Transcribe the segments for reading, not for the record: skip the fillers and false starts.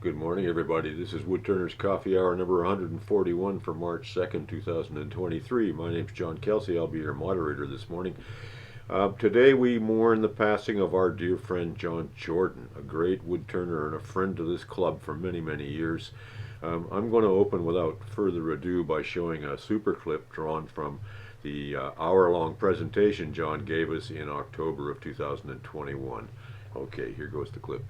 Good morning, everybody. This is Woodturners Coffee Hour number 141 for March 2nd, 2023. My name's John Kelsey. I'll be your moderator this morning. Today we mourn the passing of our dear friend John Jordan, a great woodturner and a friend to this club for many, many years. I'm going to open without further ado by showing a super clip drawn from the hour-long presentation John gave us in October of 2021. Okay, here goes the clip.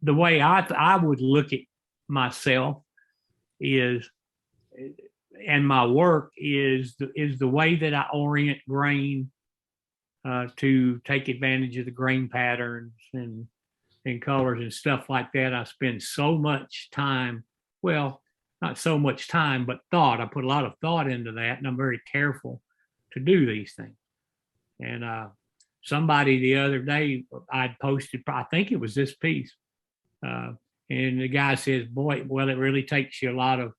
The way I would look at myself is, and my work is the way that I orient grain to take advantage of the grain patterns and colors and stuff like that. I spend so much time, well, not so much time, but thought. I put a lot of thought into that, and I'm very careful to do these things. And somebody the other day, I'd posted, I think it was this piece. And the guy says, boy, well, it really takes you a lot of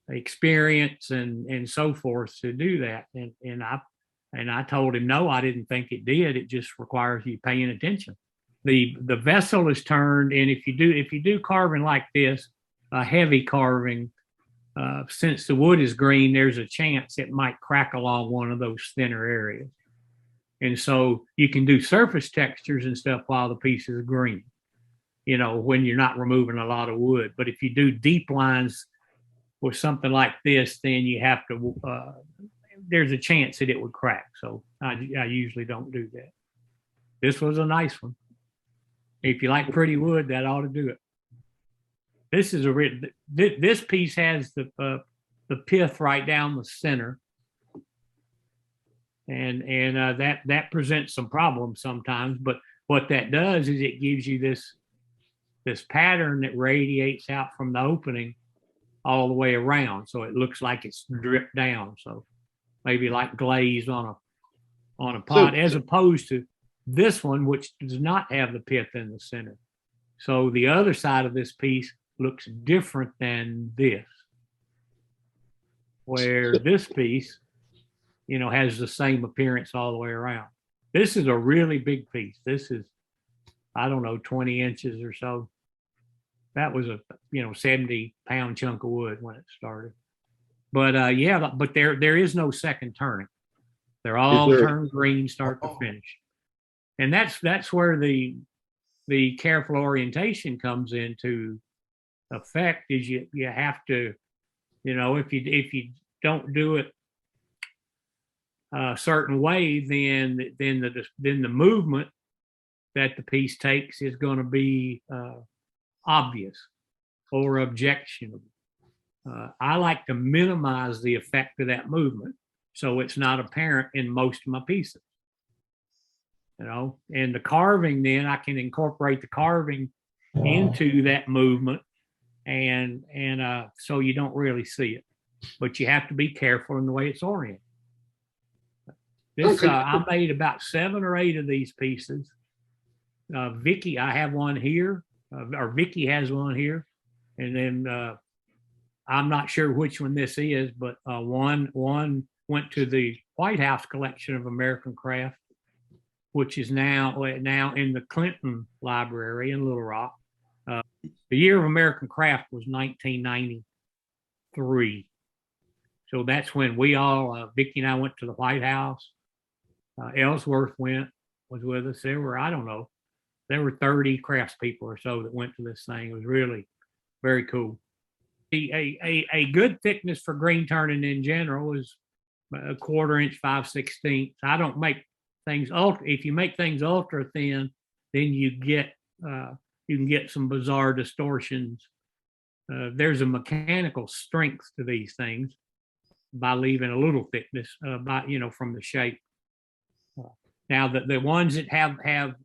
experience and so forth to do that. And I told him, no, I didn't think it did. It just requires you paying attention. The vessel is turned, and if you do carving like this, a heavy carving, since the wood is green, there's a chance it might crack along one of those thinner areas. And so you can do surface textures and stuff while the piece is green, you know, when you're not removing a lot of wood. But if you do deep lines with something like this, then you have to, there's a chance that it would crack. So I usually don't do that. This was a nice one. If you like pretty wood, that ought to do it. This is this piece has the pith right down the center. And that presents some problems sometimes, but what that does is it gives you this pattern that radiates out from the opening all the way around, so it looks like it's dripped down. So maybe like glaze on a pot, as opposed to this one, which does not have the pith in the center. So the other side of this piece looks different than this, where this piece, you know, has the same appearance all the way around. This is a really big piece. This is, I don't know, 20 inches or so. That was a, 70-pound chunk of wood when it started. But yeah, but there is no second turning. They're all turned green, start to finish. And that's where the careful orientation comes into effect. Is you have to, if you don't do it a certain way, then the movement that the piece takes is going to be obvious or objectionable. I like to minimize the effect of that movement so it's not apparent in most of my pieces. And the carving, then I can incorporate the carving into that movement, and so you don't really see it, but you have to be careful in the way it's oriented. This I made about 7 or 8 of these pieces. Vicky, I have one here, or Vicky has one here, and then I'm not sure which one this is, but one went to the White House collection of American craft, which is now in the Clinton Library in Little Rock. The year of American craft was 1993. So that's when we all, Vicki and I, went to the White House. Ellsworth was with us. There were 30 craftspeople or so that went to this thing. It was really very cool. A good thickness for green turning in general is a 1/4 inch, 5/16. I don't make things ultra. If you make things ultra thin, then you can get some bizarre distortions. There's a mechanical strength to these things by leaving a little thickness, from the shape. Now the ones that have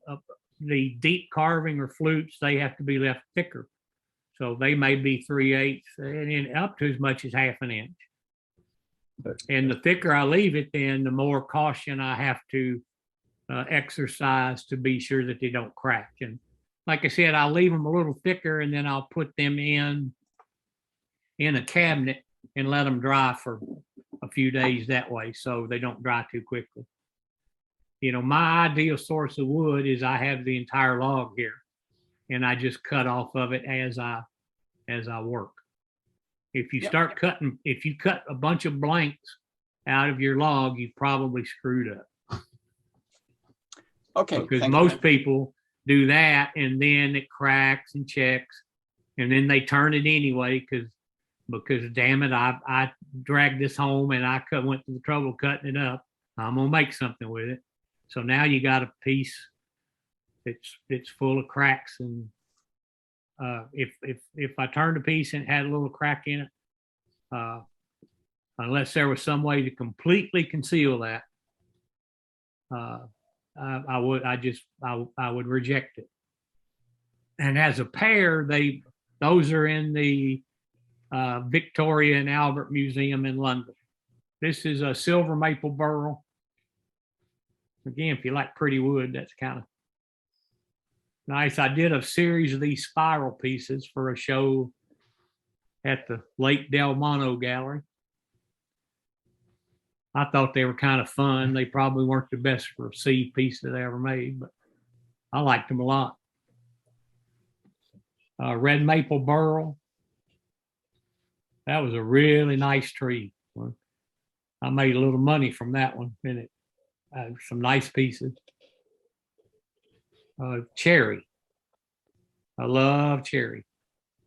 the deep carving or flutes, they have to be left thicker. So they may be 3/8 and up to as much as 1/2 inch. And the thicker I leave it, then the more caution I have to exercise to be sure that they don't crack. And like I said, I'll leave them a little thicker, and then I'll put them in a cabinet and let them dry for a few days that way, so they don't dry too quickly. you know, my ideal source of wood is I have the entire log here, and I just cut off of it as I work. If you start cutting, if you cut a bunch of blanks out of your log, you've probably screwed up. Okay. Because most people do that, and then it cracks and checks, and then they turn it anyway because damn it, I dragged this home and I went to the trouble cutting it up. I'm gonna make something with it. So now you got a piece that's full of cracks, and if I turned a piece and it had a little crack in it, unless there was some way to completely conceal that, I would reject it. And as a pair, those are in the Victoria and Albert Museum in London. This is a silver maple burl. Again, if you like pretty wood, that's kind of nice. I did a series of these spiral pieces for a show at the Lake Del Monte Gallery. I thought they were kind of fun. They probably weren't the best for seed pieces I ever made, but I liked them a lot. Red maple burl. That was a really nice tree. I made a little money from that one in it. Some nice pieces. Cherry. I love cherry.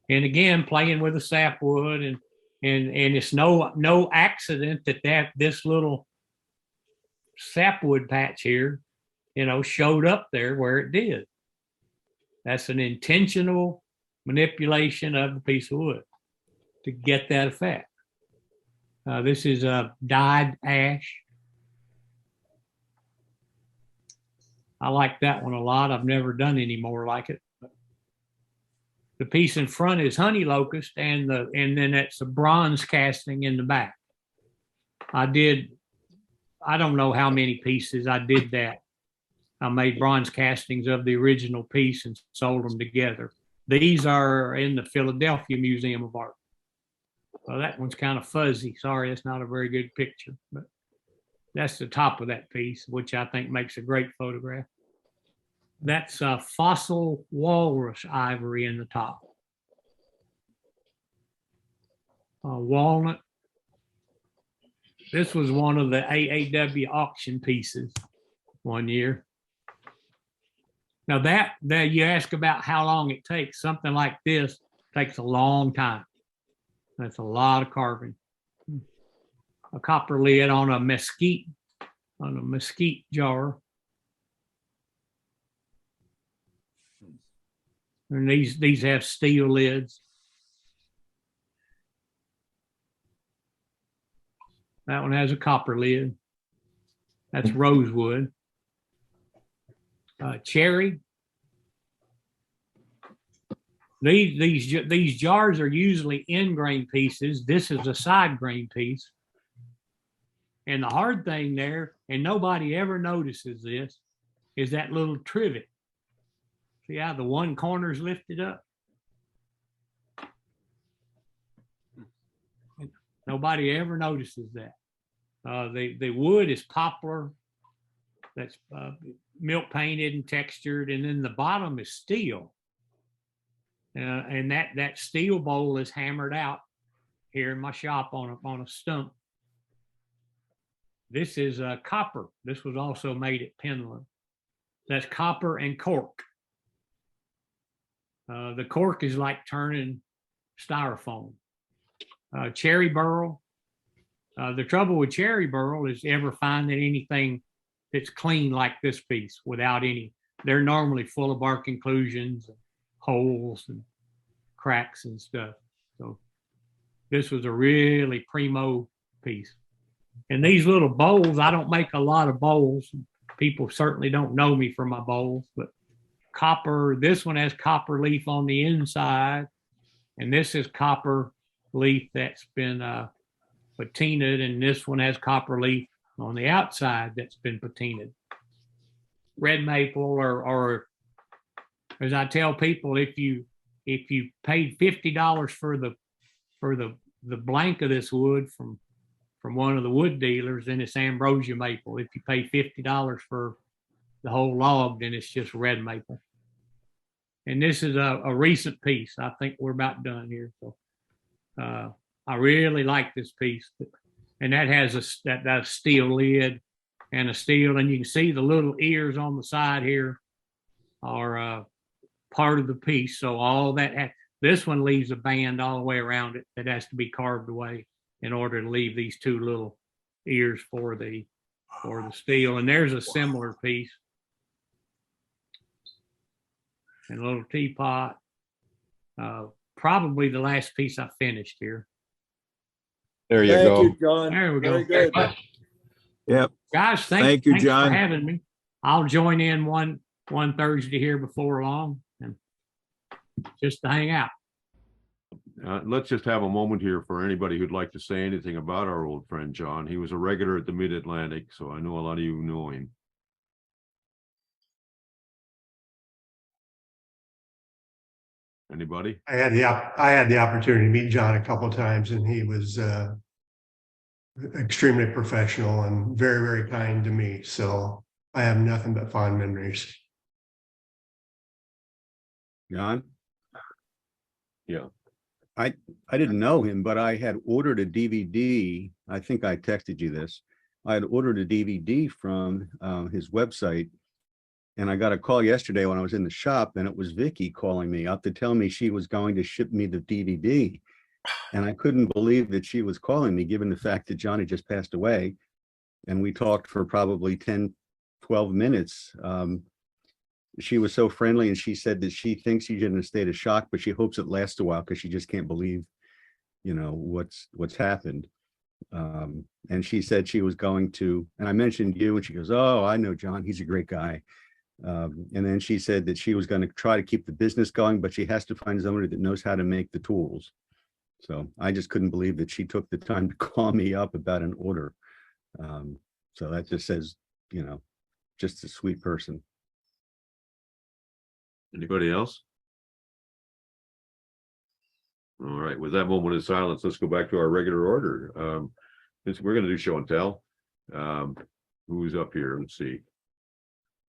And again, playing with the sapwood, and it's no accident that this little sapwood patch here, you know, showed up there where it did. That's an intentional manipulation of the piece of wood to get that effect. This is a dyed ash. I like that one a lot. I've never done any more like it. The piece in front is honey locust, and then it's a bronze casting in the back. I don't know how many pieces I did that. I made bronze castings of the original piece and sold them together. These are in the Philadelphia Museum of Art. Well, that one's kind of fuzzy. Sorry, it's not a very good picture, but that's the top of that piece, which I think makes a great photograph. That's fossil walrus ivory in the top. Walnut. This was one of the AAW auction pieces one year. Now that you ask about how long it takes, something like this takes a long time. That's a lot of carving. A copper lid on a mesquite jar. And these have steel lids. That one has a copper lid. That's rosewood. Cherry. These jars are usually end grain pieces. This is a side grain piece. And the hard thing there, and nobody ever notices this, is that little trivet. See how the one corner's lifted up? Nobody ever notices that. The wood is poplar. That's milk painted and textured, and then the bottom is steel. And that steel bowl is hammered out here in my shop on a stump. This is copper. This was also made at Penland. That's copper and cork. The cork is like turning styrofoam. Cherry burl. The trouble with cherry burl is ever finding anything that's clean like this piece without any. They're normally full of bark inclusions, and holes and cracks and stuff. So this was a really primo piece. And these little bowls, I don't make a lot of bowls. People certainly don't know me for my bowls, but copper, this one has copper leaf on the inside, and this is copper leaf that's been patinaed, and this one has copper leaf on the outside that's been patinaed. Red maple, or as I tell people, if you paid $50 for the blank of this wood from one of the wood dealers, then it's ambrosia maple. If you pay $50 for the whole log, then it's just red maple. And this is a recent piece. I think we're about done here. So I really like this piece. And that has that steel lid and a steel, and you can see the little ears on the side here are part of the piece. So all that, this one leaves a band all the way around it that has to be carved away in order to leave these two little ears for the steel. And there's a similar piece. And a little teapot. Probably the last piece I finished here. There you Thank go. you, John. There we go. Very good. Yep. Guys, Thank you, thanks John. for having me. I'll join in one Thursday here before long, and just to hang out. Let's just have a moment here for anybody who'd like to say anything about our old friend John. He was a regular at the Mid-Atlantic, so I know a lot of you know him. Anybody? I had the opportunity to meet John a couple of times, and he was extremely professional and very, very kind to me. So I have nothing but fond memories. John? Yeah. I didn't know him, but I had ordered a DVD. I think I texted you this. I had ordered a DVD from his website, and I got a call yesterday when I was in the shop, and it was Vicky calling me up to tell me she was going to ship me the DVD. And I couldn't believe that she was calling me, given the fact that Johnny just passed away. And we talked for probably 10, 12 minutes. She was so friendly, and she said that she thinks she's in a state of shock, but she hopes it lasts a while because she just can't believe, you know, what's happened. And she said she was going to, and I mentioned you, and she goes, "Oh, I know John. He's a great guy." And then she said that she was going to try to keep the business going, but she has to find somebody that knows how to make the tools. So I just couldn't believe that she took the time to call me up about an order. So that just says, you know, just a sweet person. Anybody else? All right, with that moment of silence, let's go back to our regular order. We're going to do show and tell. Who's up here? Let's see.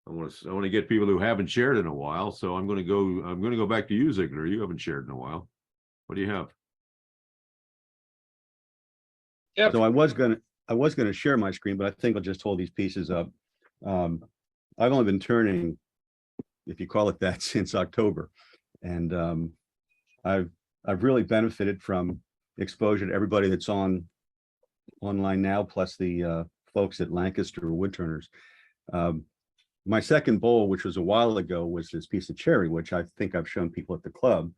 I want to get people who haven't shared in a while, so I'm going to go back to you, Ziegler. You haven't shared in a while. What do you have? Yep. So I was gonna share my screen, but I think I'll just hold these pieces up. I've only been turning, if you call it that, since October, and I've really benefited from exposure to everybody that's online now, plus the folks at Lancaster Woodturners. My second bowl, which was a while ago, was this piece of cherry, which I think I've shown people at the club,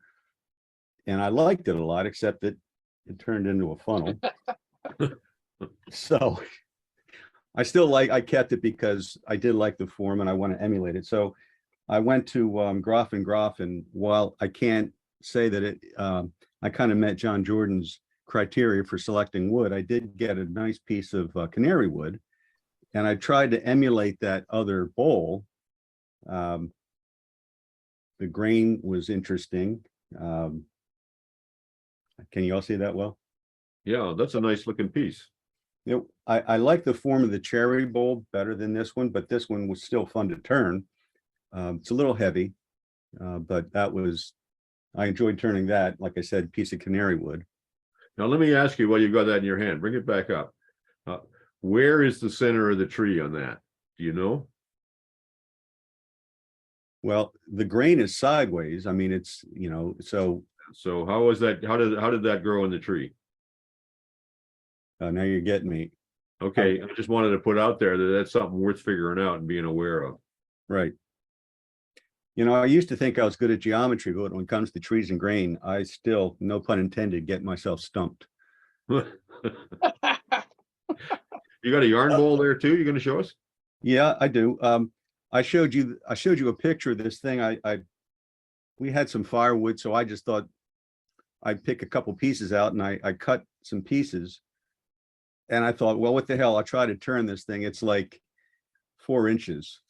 and I liked it a lot, except that it turned into a funnel. So I kept it because I did like the form and I want to emulate it. So I went to Groff and Groff, and while I can't say that it, I kind of met John Jordan's criteria for selecting wood, I did get a nice piece of canary wood, and I tried to emulate that other bowl. The grain was interesting. Can you all see that well? Yeah, that's a nice looking piece. You know, I like the form of the cherry bowl better than this one, but this one was still fun to turn. It's a little heavy, but I enjoyed turning that, like I said, piece of canary wood. Now, let me ask you while you've got that in your hand, bring it back up. Where is the center of the tree on that? Do you know? Well, the grain is sideways. I mean, it's, you know, so how was that? How did that grow in the tree? now you're getting me. Okay, I just wanted to put out there that that's something worth figuring out and being aware of. Right. You know, I used to think I was good at geometry, but when it comes to trees and grain, I still, no pun intended, get myself stumped. You got a yarn bowl there too? You're going to show us? Yeah, I do. I showed you a picture of this thing. We had some firewood, so I just thought I'd pick a couple pieces out, and I cut some pieces, and I thought, well, what the hell? I'll try to turn this thing. It's like 4 inches.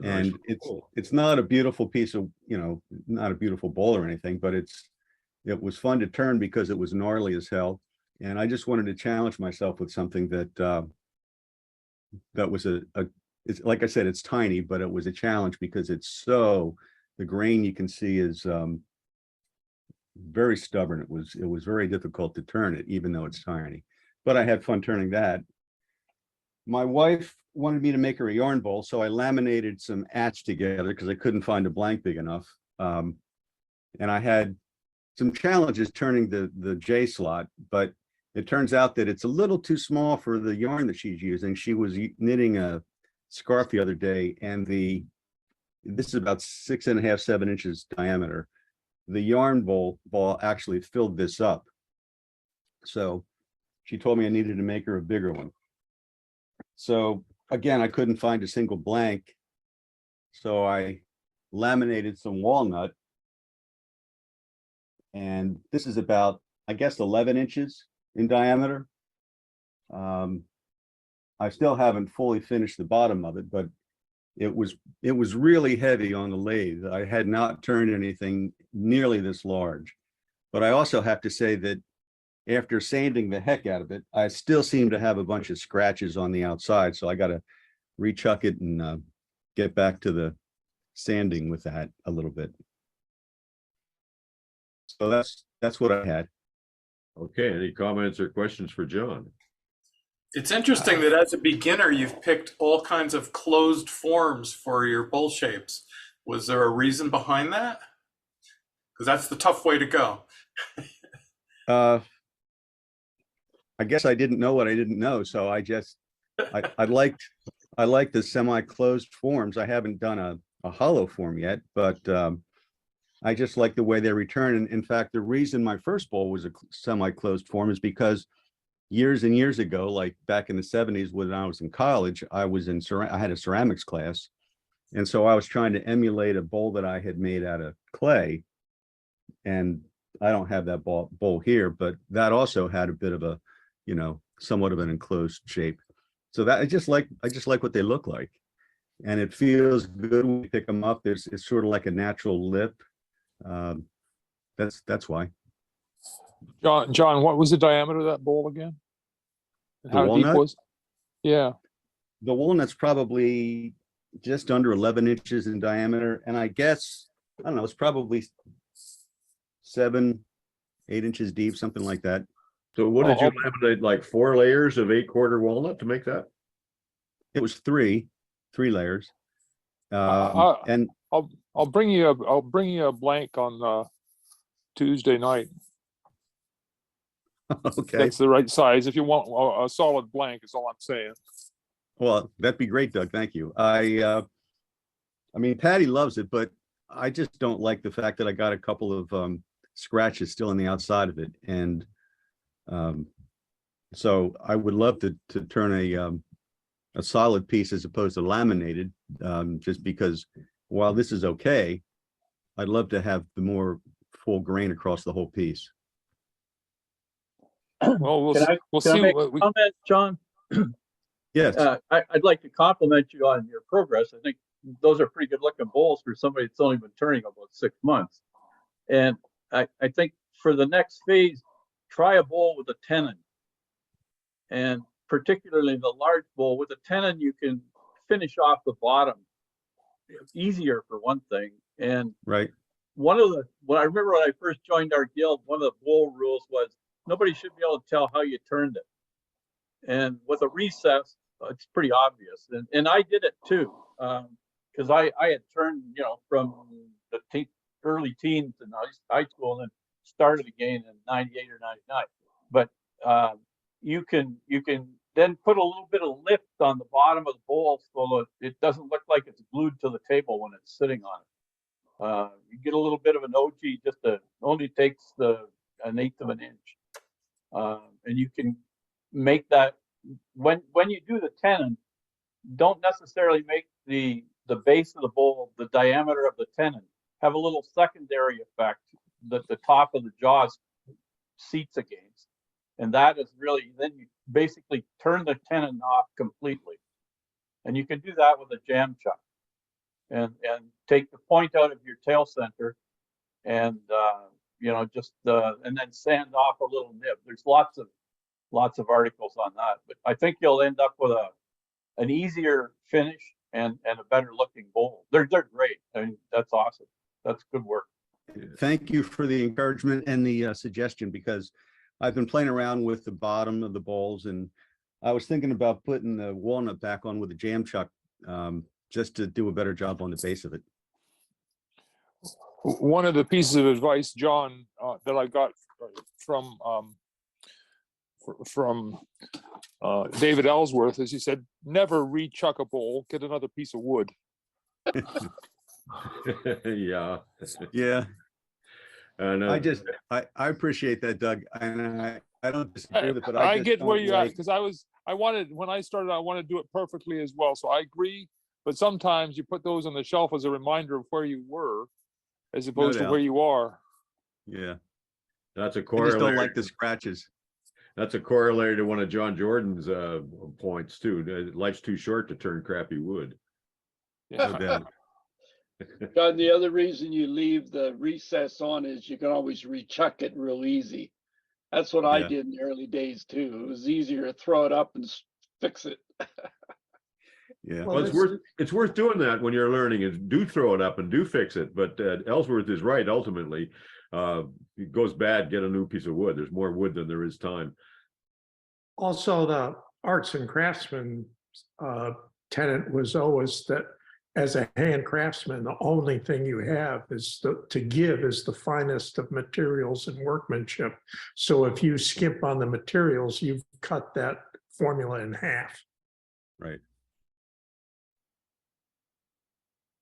And it's not a beautiful piece of, you know, not a beautiful bowl or anything, but it was fun to turn because it was gnarly as hell. And I just wanted to challenge myself with something that that was a it's like I said, it's tiny, but it was a challenge because the grain you can see is very stubborn. It was very difficult to turn it, even though it's tiny. But I had fun turning that. My wife wanted me to make her a yarn bowl, so I laminated some ats together because I couldn't find a blank big enough. And I had some challenges turning the J slot, but it turns out that it's a little too small for the yarn that she's using. She was knitting a scarf the other day, and this is about 6.5, 7 inches diameter. The yarn ball actually filled this up. So she told me I needed to make her a bigger one. So again, I couldn't find a single blank. So I laminated some walnut. And this is about, I guess, 11 inches in diameter. I still haven't fully finished the bottom of it, but it was really heavy on the lathe. I had not turned anything nearly this large. But I also have to say that after sanding the heck out of it, I still seem to have a bunch of scratches on the outside. So I got to rechuck it and get back to the sanding with that a little bit. So that's what I had. Okay, any comments or questions for John? It's interesting that as a beginner, you've picked all kinds of closed forms for your bowl shapes. Was there a reason behind that? Because that's the tough way to go. I guess I didn't know what I didn't know, so I liked the semi-closed forms. I haven't done a hollow form yet, but I just like the way they return. And in fact, the reason my first bowl was a semi-closed form is because years and years ago, like back in the 70s when I was in college, I had a ceramics class. And so I was trying to emulate a bowl that I had made out of clay. And I don't have that bowl here, but that also had a bit of a, somewhat of an enclosed shape. So that I just like what they look like. And it feels good when you pick them up. It's sort of like a natural lip. That's why. John, what was the diameter of that bowl again? And The how deep walnut? was it? Yeah. The walnut's probably just under 11 inches in diameter. And I guess, I don't know, it's probably 7, 8 inches deep, something like that. So what did you laminate, like 4 layers of 1/4 walnut to make that? It was three layers. And I'll bring you a blank on Tuesday night. okay, That's the right size. If you want a solid blank, is all I'm saying. well, that'd be great, Doug. Thank you. I mean, Patty loves it, but I just don't like the fact that I got a couple of scratches still on the outside of it. And so I would love to turn a solid piece as opposed to laminated, just because while this is okay, I'd love to have the more full grain across the whole piece. Well, we'll Can I see. make What a comment, John? Yes, I'd like to compliment you on your progress. I think those are pretty good looking bowls for somebody that's only been turning about 6 months. And I think for the next phase, try a bowl with a tenon. And particularly the large bowl with a tenon, you can finish off the bottom easier for one thing. And right. when I remember when I first joined our guild, one of the bowl rules was nobody should be able to tell how you turned it. And with a recess, it's pretty obvious. And I did it too, because I had turned, from the early teens in high school and then started again in 98 or 99. But you can then put a little bit of lift on the bottom of the bowl so it doesn't look like it's glued to the table when it's sitting on it. You get a little bit of an OG, only takes an 1/8 of an inch. And you can make that when you do the tenon, don't necessarily make the base of the bowl, the diameter of the tenon, have a little secondary effect that the top of the jaws seats against. And that is really, then you basically turn the tenon off completely. And you can do that with a jam chuck and take the point out of your tail center and, and then sand off a little nib. There's lots of articles on that, but I think you'll end up with an easier finish and a better looking bowl. They're great. I mean, that's awesome. That's good work. Thank you for the encouragement and the suggestion, because I've been playing around with the bottom of the bowls, and I was thinking about putting the walnut back on with a jam chuck, just to do a better job on the base of it. One of the pieces of advice, John, that I got from David Ellsworth is he said, never rechuck a bowl, get another piece of wood. Yeah. Yeah, And I appreciate that, Doug, and I don't disagree with it, but I just get where don't you're at, like- because when I started, I wanted to do it perfectly as well. So I agree, but sometimes you put those on the shelf as a reminder of where you were, as opposed to doubt. where you are. Yeah, that's a I just corollary. don't like the scratches. That's a corollary to one of John Jordan's points too. Life's too short to turn crappy wood. No doubt. John, the other reason you leave the recess on is you can always rechuck it real easy. That's what I Yeah. did in the early days too. It was easier to throw it up and fix it. Yeah. Well, it's worth doing that when you're learning. Is do throw it up and do fix it. But Ellsworth is right. Ultimately, it goes bad. Get a new piece of wood. There's more wood than there is time. Also, the arts and craftsman tenet was always that as a hand craftsman, the only thing you have is to give is the finest of materials and workmanship. So if you skimp on the materials, you've cut that formula in half. Right.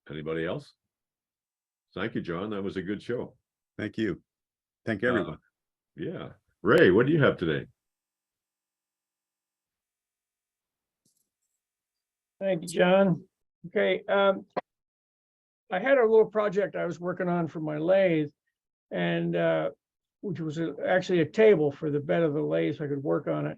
Anybody else? Thank you, John. That was a good show. Thank you. Thank everyone. Yeah. Ray, what do you have today? Thank you, John. Okay, I had a little project I was working on for my lathe, and which was actually a table for the bed of the lathe, so I could work on it.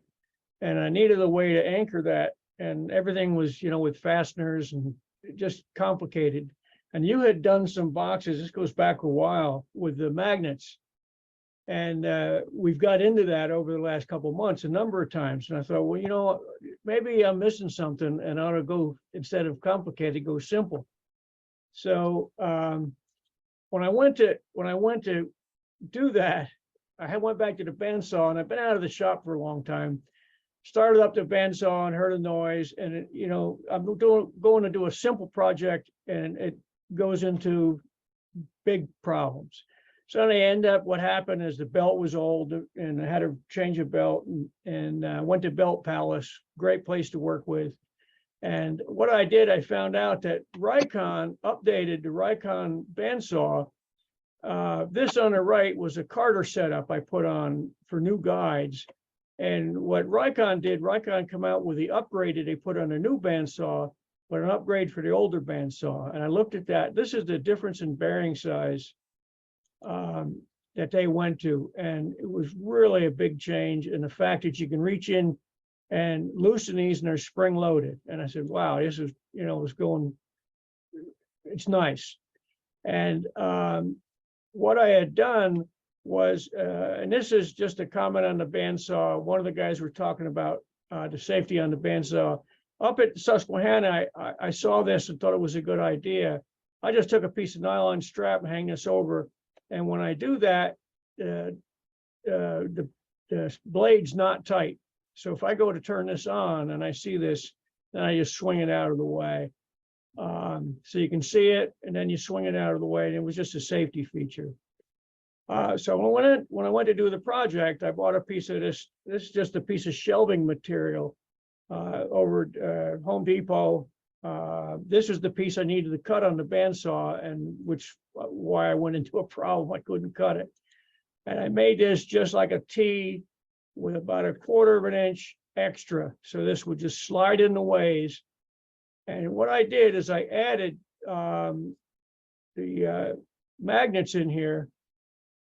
And I needed a way to anchor that, and everything was, with fasteners and just complicated. And you had done some boxes, this goes back a while, with the magnets. And we've got into that over the last couple of months a number of times. And I thought, well, maybe I'm missing something and I ought to go, instead of complicated, go simple. So when I went to do that, I went back to the bandsaw, and I've been out of the shop for a long time. Started up the bandsaw and heard a noise, and I'm going to do a simple project, and it goes into big problems. So then I end up, what happened is the belt was old, and I had to change a belt, and went to Belt Palace, great place to work with. And what I did, I found out that Rikon updated the Rikon bandsaw. This on the right was a Carter setup I put on for new guides. And what Rikon did, Rikon come out with the upgraded, they put on a new bandsaw, but an upgrade for the older bandsaw. And I looked at that. This is the difference in bearing size that they went to. And it was really a big change. And the fact that you can reach in and loosen these and they're spring loaded. And I said, wow, this is, it's going, it's nice. And what I had done was, and this is just a comment on the bandsaw. One of the guys were talking about the safety on the bandsaw. Up at Susquehanna, I saw this and thought it was a good idea. I just took a piece of nylon strap and hang this over. And when I do that, the blade's not tight. So if I go to turn this on and I see this, then I just swing it out of the way. So you can see it, and then you swing it out of the way, and it was just a safety feature. So when I went to do the project, I bought a piece of this. This is just a piece of shelving material over at Home Depot. This is the piece I needed to cut on the bandsaw, and why I went into a problem. I couldn't cut it. And I made this just like a T with about 1/4 of an inch extra. So this would just slide in the ways. And what I did is I added the magnets in here.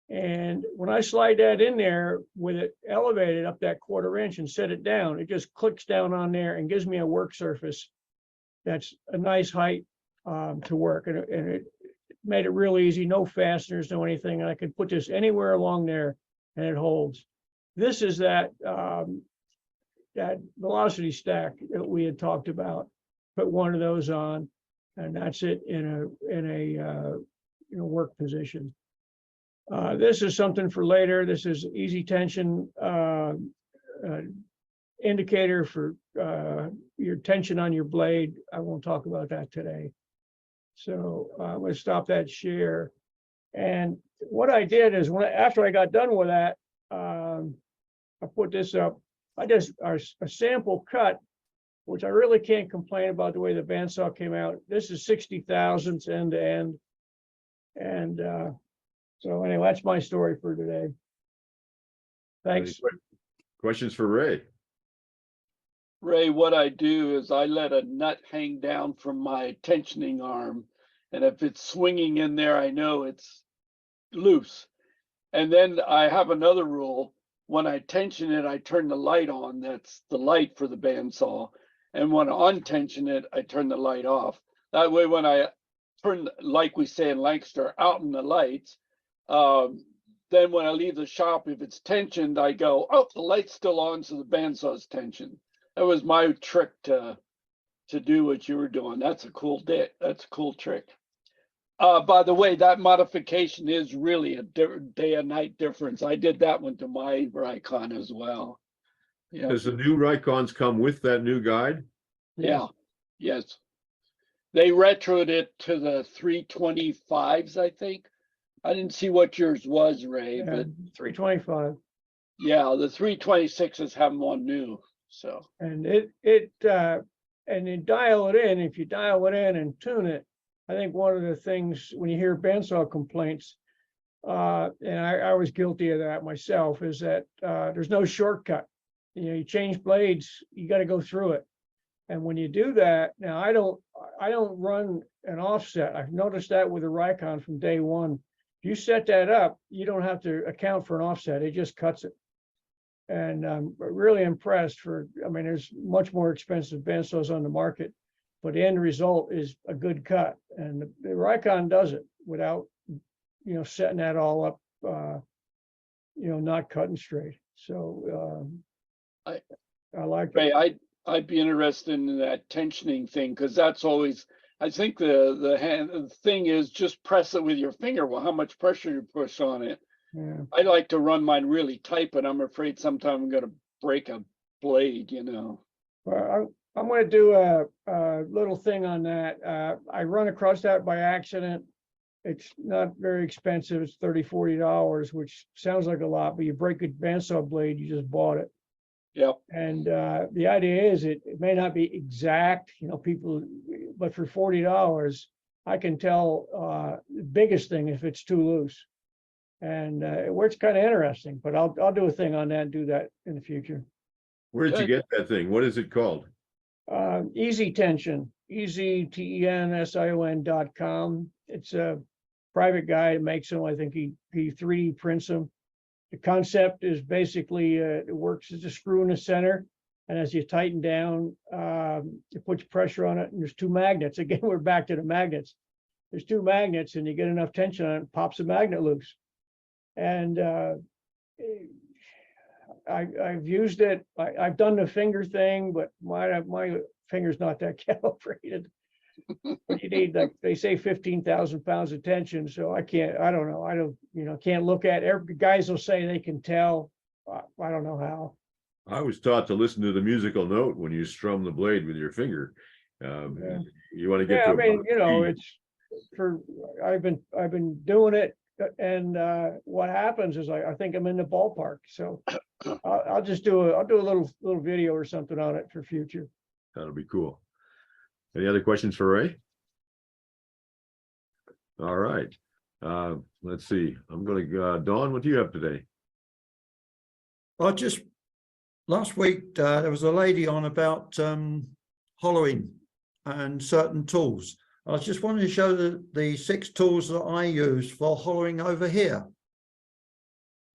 And when I slide that in there with it elevated up that 1/4 inch and set it down, it just clicks down on there and gives me a work surface that's a nice height to work. And it made it real easy, no fasteners, no anything. And I could put this anywhere along there and it holds. This is that velocity stack that we had talked about. put one of those on, and that's it in a work position. This is something for later. This is easy tension indicator for your tension on your blade. I won't talk about that today. So I'm going to stop that share. And what I did is after I got done with that, I put this up. I just a sample cut, which I really can't complain about the way the bandsaw came out. This is 60 thousandths end to end. And so anyway, that's my story for today. Thanks. Questions for Ray? Ray, what I do is I let a nut hang down from my tensioning arm. And if it's swinging in there, I know it's loose. And then I have another rule. When I tension it, I turn the light on. That's the light for the bandsaw. And when I untension it, I turn the light off. That way, when I turn, like we say in Lancaster, out in the lights, then when I leave the shop, if it's tensioned, I go, oh, the light's still on, so the bandsaw's tensioned. That was my trick to do what you were doing. That's a cool that's a cool trick. By the way, that modification is really a day and night difference. I did that one to my Rikon as well. Yeah. Does the new Rikons come with that new guide? Yeah. Yes. They retroed it to the 325s, I think. I didn't see what yours was, Ray, Yeah, but 325. yeah, the 326s have one new. So And and then dial it in. If you dial it in and tune it, I think one of the things when you hear bandsaw complaints, and I was guilty of that myself, is that there's no shortcut. You know, you change blades, you got to go through it. And when you do that, now I don't run an offset. I've noticed that with the Rikon from day one. If you set that up, you don't have to account for an offset. It just cuts it. And I'm really impressed I mean, there's much more expensive bandsaws on the market, but the end result is a good cut. And the Rikon does it without, setting that all up, not cutting straight. So I like it. Ray, I'd be interested in that tensioning thing, because that's always, I think the thing is just press it with your finger. Well, how much pressure you push on it. Yeah. I like to run mine really tight, but I'm afraid sometime I'm going to break a blade, Well, I'm going to do a little thing on that. I run across that by accident. It's not very expensive. It's $30, $40, which sounds like a lot, but you break a bandsaw blade, you just bought it. Yep. And the idea is it may not be exact, but for $40, I can tell the biggest thing if it's too loose. And it works kind of interesting, but I'll do a thing on that and do that in the future. Where did you get that thing? What is it called? Easy Tension, EasyTension.com. It's a private guy that makes them. I think he 3D prints them. The concept is basically it works as a screw in the center, and as you tighten down, it puts pressure on it. And there's two magnets. Again, we're back to the magnets. There's two magnets, and you get enough tension on it, pops the magnet loose. And I've used it. I've done the finger thing, but my finger's not that calibrated. But you need, like they say, 15,000 pounds of tension. So I don't know. Can't look at it. Every guys will say they can tell. I don't know how. I was taught to listen to the musical note when you strum the blade with your finger. You want to get to it's for I've been doing it. And what happens is I think I'm in the ballpark. So I'll do a little video or something on it for future. That'll be cool. Any other questions for Ray? All right. Let's see. I'm going to Dawn, what do you have today? Well, just last week there was a lady on about hollowing and certain tools. I just wanted to show the 6 tools that I use for hollowing over here.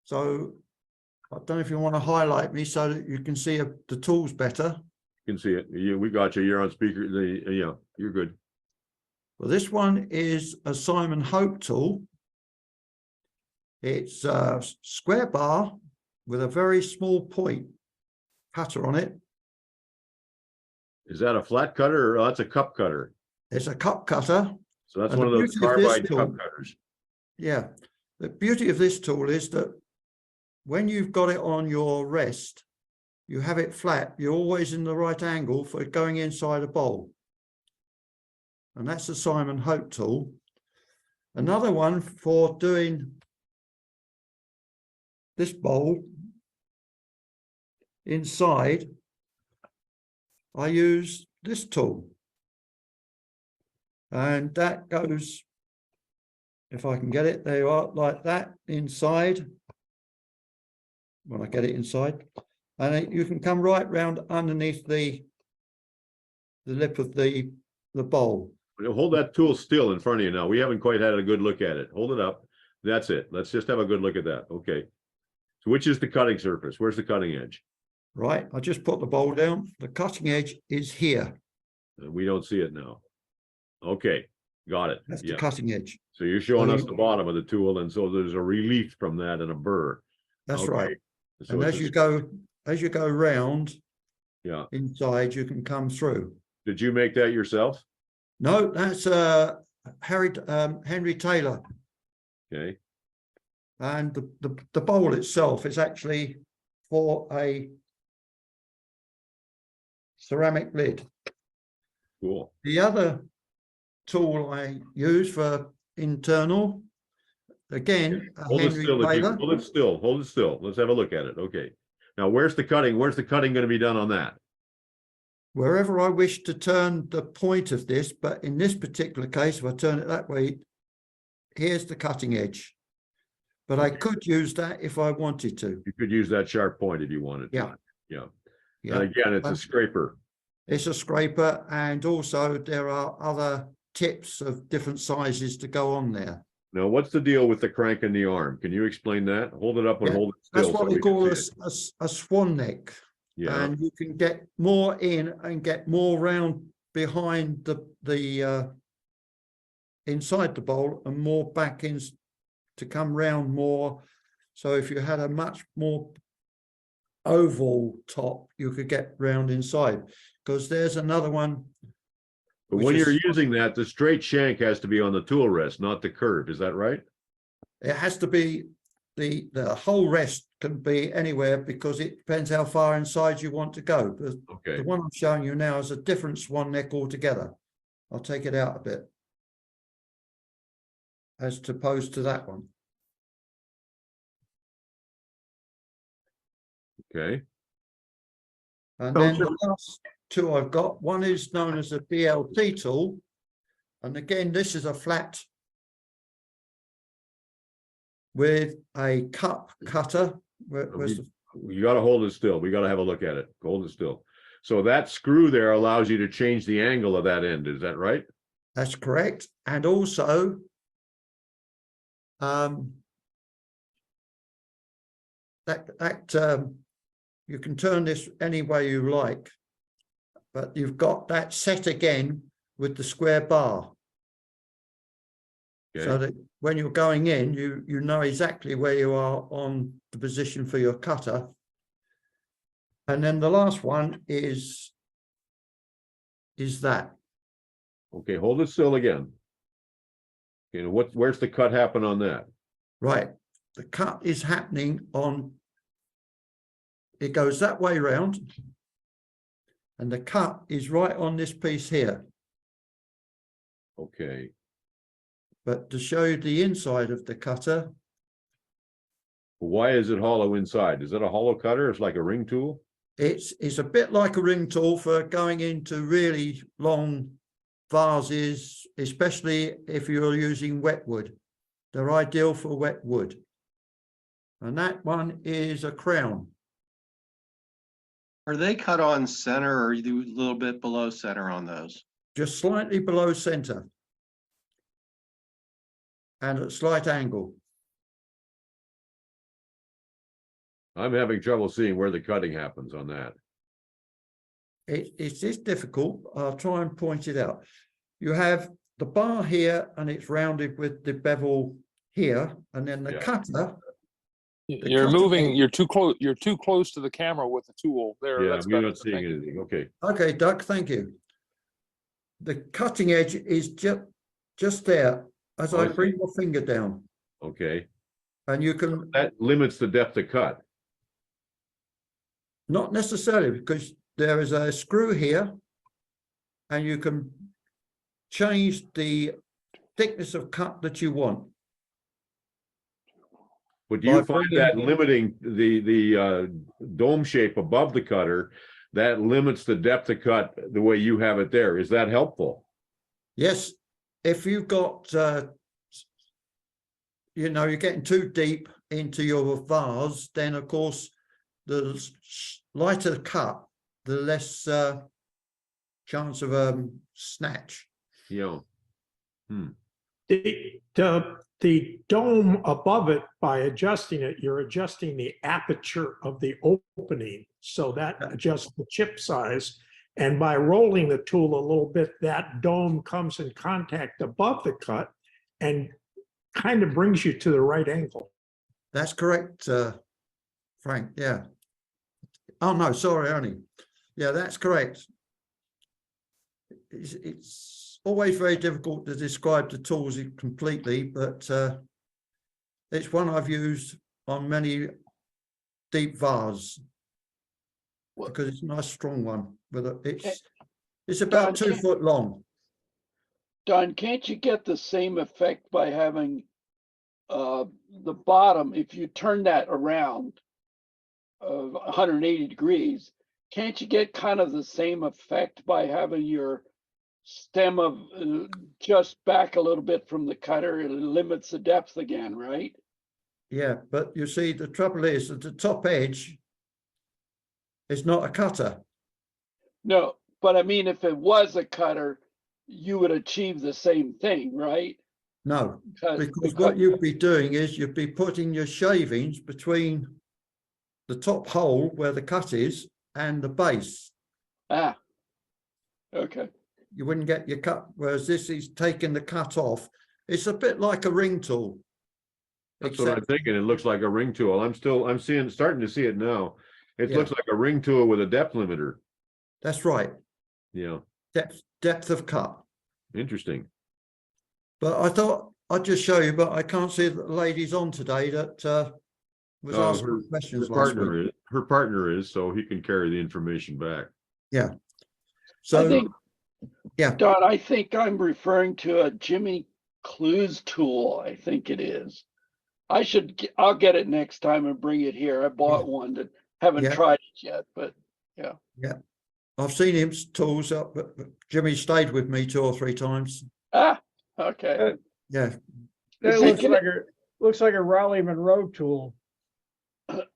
So I don't know if you want to highlight me so that you can see the tools better. You can see it. We got you. You're on speaker. You're good. Well, this one is a Simon Hope tool. It's a square bar with a very small point pattern on it. Is that a flat cutter or that's a cup cutter? It's a cup cutter. So that's And one of the those beauty of this carbide cup tool- cutters. Yeah, the beauty of this tool is that when you've got it on your rest, you have it flat, you're always in the right angle for going inside a bowl. And that's the Simon Hope tool. Another one for doing this bowl inside, I use this tool. And that goes, if I can get it, there you are, like that inside. When I get it inside, and you can come right round underneath the lip of the bowl. Hold that tool still in front of you now. We haven't quite had a good look at it. Hold it up. That's it. Let's just have a good look at that. Okay. So which is the cutting surface? Where's the cutting edge? Right, I just put the bowl down. The cutting edge is here. We don't see it now. Okay, got it. That's Yeah. the cutting edge. So you're showing So us you- the bottom of the tool, and so there's a relief from that and a burr. That's Okay. right. So And it's as you go round yeah. inside, you can come through. Did you make that yourself? No, that's Henry Taylor. Okay. And the bowl itself is actually for a ceramic lid. Cool. The other tool I use for internal, again, a Hold it Henry still. If you, Taylor. hold it still. Hold it still. Let's have a look at it. Okay. Now, where's the cutting? Where's the cutting going to be done on that? Wherever I wish to turn the point of this, but in this particular case, if I turn it that way, here's the cutting edge. But I could use that if I wanted to. You could use that sharp point if you wanted to. Yeah. Yeah. Yeah. And again, it's a scraper. It's a scraper, and also there are other tips of different sizes to go on there. Now, what's the deal with the crank in the arm? Can you explain that? Hold it up and Yeah, hold it still. That's what so we we can call see it. a swan neck. Yeah. And you can get more in and get more round behind the inside the bowl and more back in to come round more. So if you had a much more oval top, you could get round inside, because there's another one. But which when you're is- using that, the straight shank has to be on the tool rest, not the curve. Is that right? It has to be, the whole rest can be anywhere, because it depends how far inside you want to go. Okay. The one I'm showing you now is a different swan neck altogether. I'll take it out a bit, as opposed to that one. Okay. And then the last two I've got, one is known as a BLT tool. And again, this is a flat with a cup cutter. You got to hold it still. We got to have a look at it. Hold it still. So that screw there allows you to change the angle of that end. Is that right? That's correct. And also, you can turn this any way you like, but you've got that set again with the square bar. Okay. So that when you're going in, you know exactly where you are on the position for your cutter. And then the last one is that. Okay, hold it still again. Okay, where's the cut happen on that? Right. The cut is happening on, it goes that way round. And the cut is right on this piece here. Okay. But to show you the inside of the cutter, Why is it hollow inside? Is it a hollow cutter? It's like a ring tool? it's a bit like a ring tool for going into really long vases, especially if you're using wet wood. They're ideal for wet wood. And that one is a crown. Are they cut on center, or are you a little bit below center on those? Just slightly below center. And at slight angle. I'm having trouble seeing where the cutting happens on that. It is difficult. I'll try and point it out. You have the bar here, and it's rounded with the bevel here, and then the Yeah. cutter You're cutting moving, edge- you're too close to the camera with the tool there. Yeah, That's we're better. not seeing Thank you. anything. Okay. Okay, Doug, thank you. The cutting edge is just there as Oh, I I bring see. my finger down, Okay. and you can, That limits the depth of cut. not necessarily, because there is a screw here, and you can change the thickness of cut that you want. But do you By find bringing- that limiting the dome shape above the cutter, that limits the depth of cut the way you have it there? Is that helpful? Yes, if you've got, you're getting too deep into your vase, then of course, the lighter the cut, the less chance of snatch. Yeah. The dome above it, by adjusting it, you're adjusting the aperture of the opening. So that adjusts the chip size. And by rolling the tool a little bit, that dome comes in contact above the cut and kind of brings you to the right angle. That's correct, Frank. Yeah. Oh, no, sorry, Ernie. Yeah, that's correct. It's always very difficult to describe the tools completely, but it's one I've used on many deep vases because it's a nice strong one. But it's about 2 foot long. Don, can't you get the same effect by having the bottom, if you turn that around 180 degrees, can't you get kind of the same effect by having your stem of just back a little bit from the cutter? It limits the depth again, right? Yeah, but you see, the trouble is that the top edge is not a cutter. No, but I mean, if it was a cutter, you would achieve the same thing, right? No, because what you'd be doing is you'd be putting your shavings between the top hole where the cut is and the base. Ah, okay. You wouldn't get your cut, whereas this is taking the cut off. It's a bit like a ring tool. That's what I'm thinking. It looks like a ring tool. I'm starting to see it now. It Yeah. looks like a ring tool with a depth limiter. That's right. Yeah. Depth of cut. Interesting. But I thought I'd just show you, but I can't see that the lady's on today that was asking questions last week. Her partner is, so he can carry the information back. Yeah. So, I think, yeah. Don, I think I'm referring to a Jimmy Clues tool. I think it is. I'll get it next time and bring it here. I bought one that haven't Yeah. tried it yet, but yeah. Yeah. I've seen him tools up, but Jimmy stayed with me 2 or 3 times. Ah, okay. Yeah. That looks like a Raleigh Monroe tool. The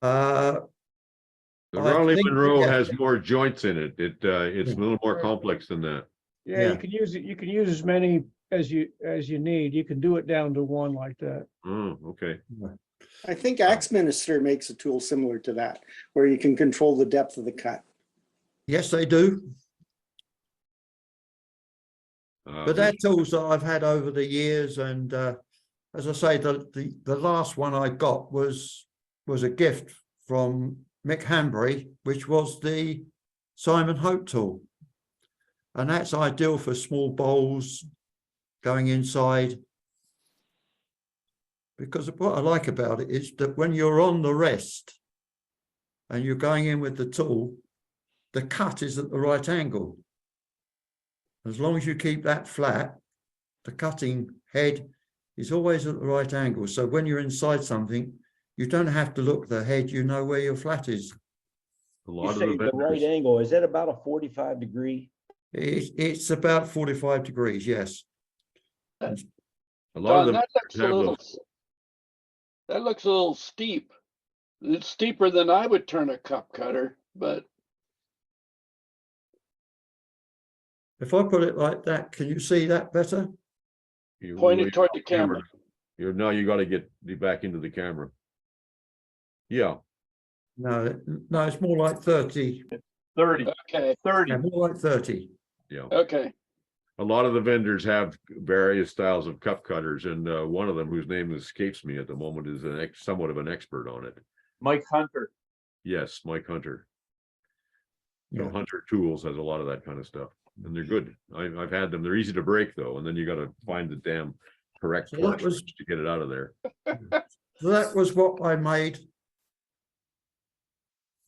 I Raleigh think- Monroe yeah. has more joints in it. It's Yeah. a little more complex than that. Yeah, Yeah. you can use it. You can use as many as you need. You can do it down to one like that. Oh, okay. I think Axminster makes a tool similar to that, where you can control the depth of the cut. Yes, they do. But they're tools that I've had over the years, and as I say, the last one I got was a gift from Mick Hanbury, which was the Simon Hope tool, and that's ideal for small bowls going inside. Because what I like about it is that when you're on the rest and you're going in with the tool, the cut is at the right angle. As long as you keep that flat, the cutting head is always at the right angle. So when you're inside something, you don't have to look at the head, you know where your flat is. A You lot of say the the right vendors, angle, is that about a 45 degree? It's about 45 degrees, yes. a lot of Don, them that looks a have little, those. that looks a little steep. It's steeper than I would turn a cup cutter, but If I put it like that, can you see that better? You point really it toward don't the camera. Now you got to get back into the camera. Yeah. No, it's more like 30. 30. Okay, 30. Yeah, more like 30. Yeah. Okay. a lot of the vendors have various styles of cup cutters, and one of them, whose name escapes me at the moment, is somewhat of an expert on it. Mike Hunter. Yes, Mike Hunter. So Yeah. Hunter Tools has a lot of that kind of stuff, and they're good. I've had them. They're easy to break though, and then you got to find the damn correct So that torch was- switch to get it out of there. So that was what I made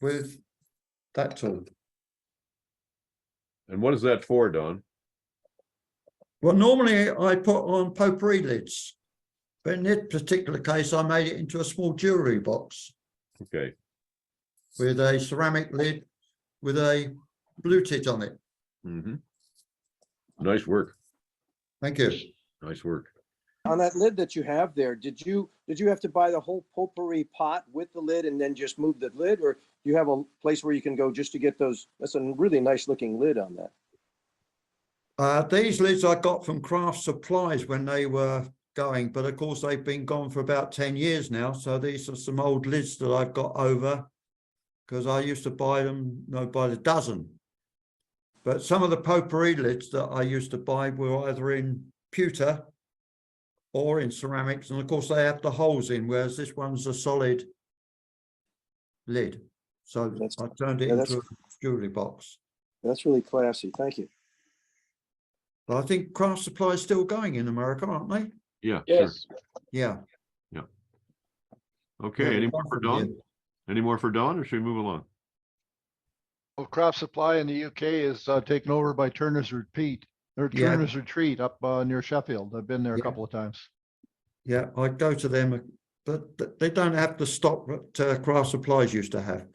with that tool. And what is that for, Don? Well, normally I put on potpourri lids, but in this particular case, I made it into a small jewelry box Okay, with a ceramic lid with a blue tit on it. mm-hmm. Nice work. Thank you. Nice work. On that lid that you have there, did you have to buy the whole potpourri pot with the lid and then just move the lid, or you have a place where you can go just to get those? That's a really nice looking lid on that. These lids I got from Craft Supplies when they were going, but of course they've been gone for about 10 years now. So these are some old lids that I've got over, because I used to buy them, by the dozen. But some of the potpourri lids that I used to buy were either in pewter or in ceramics, and of course they have the holes in, whereas this one's a solid lid. So I turned it into a jewelry box. That's really classy. Thank you. But I think Craft Supply is still going in America, aren't they? Yeah. Yes. Yeah. Sure. Okay. Yeah, Any we've more gone for from Don? here. Any more for Don, or should we move along? Well, Craft Supply in the UK is taken over by Turner's Retreat, or Yeah. Turner's Retreat up near Sheffield. I've been there a Yeah. couple of times. Yeah, I go to them, but they don't have the stock that Craft Supplies used to have.